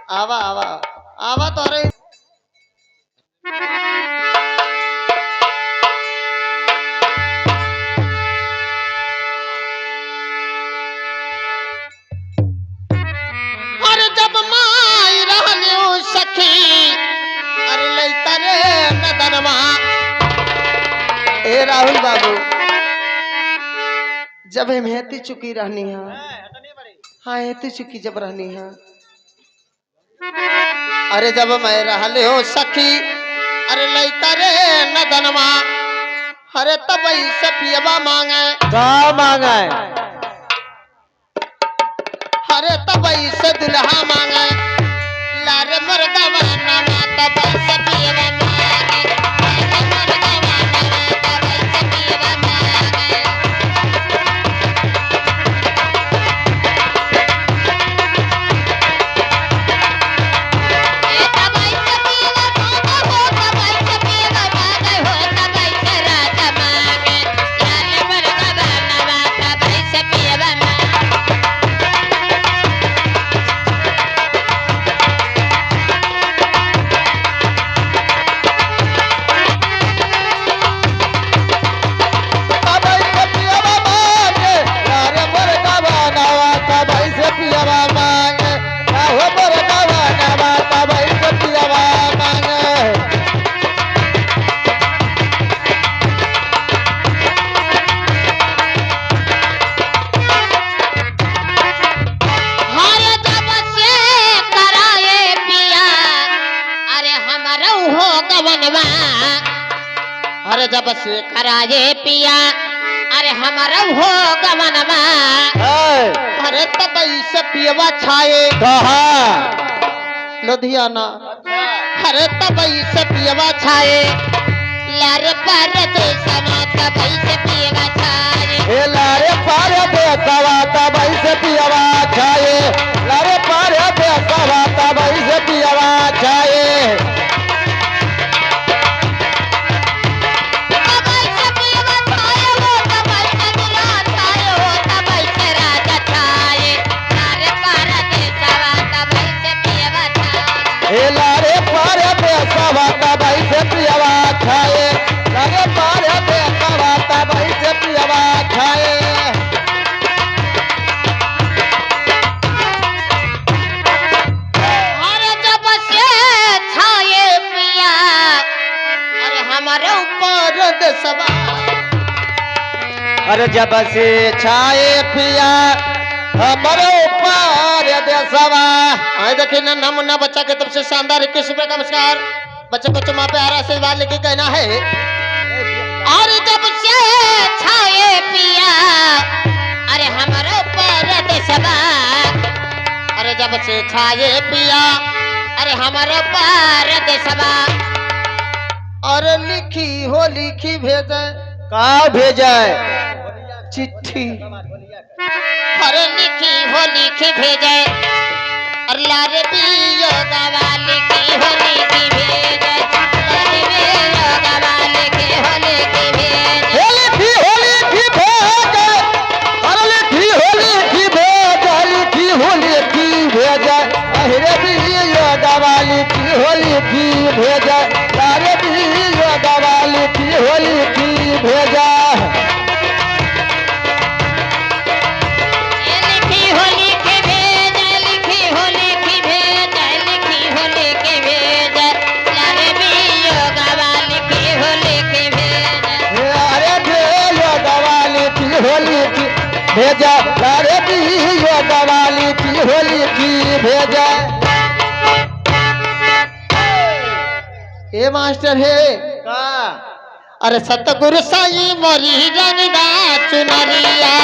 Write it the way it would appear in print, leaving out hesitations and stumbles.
आवा आवा आवा तो अरे अरे जब माई रहने सखी अरे लैता रे नदनमा ए राहुल बाबू जब हम हेती चुकी रहनी है हाँ हेती चुकी जब रहनी है अरे जब मैं रहले हो सखी अरे लैता रे नदनमा अरे तब से पियबा मांगे का मांगे अरे तब से दुल्हा मांगे लारे मर्दवा नमा तब से पियबा मांगे लारे मर्दवा नमा तब से पियबा मांगे अरे जब से कराए पिया अरे हमारा हो गवनमा अरे तब से पियवा छाए कहा लुधियाना अरे तब से पियवा छाए लारे पर देशमा तब से पियवा छाए लारे पार देसवा तब से पियवा छाए लारे पार देसवा तब से पियवा छाए लारे पार देसवा तब से पियवा छाए लारे पार देसवा तब से पियवा छाए अरे जब से छाए पिया अरे हमारे ऊपर देशवा अरे जब से छाए पिया हमारे ऊपर देसवा आए देखिए ना नमूना बच्चा के तरफ से शानदार 21 रुपए का नमस्कार बच्चे को चुमा पे आरा आशीर्वाद लेके कहना है और जब से छाए पिया अरे हमारे ऊपर देशवा अरे जब से छाए पिया अरे हमारे ऊपर देशवा और लिखी हो लिखी भेजे का भेजे चिट्ठी अरे लिखी हो लिखी भेजे अल्लाह रे पियो गवा लिखी हो लिखी भेजे अरे पियो गवा लिखी हो लिखी भेजे लिखी हो लिखी भेजे अरे लिखी हो लिखी भेजे लिखी हो लिखी भेजे अरे पियो गवा लिखी हो लिखी भेजे अरे पियो गवा लिखी हो लिखी भेजे होली की भेजा लारे पियो गवाली की होली की भेजा ए मास्टर है का अरे सतगुरु साईं मोरी रंगदा चुनरिया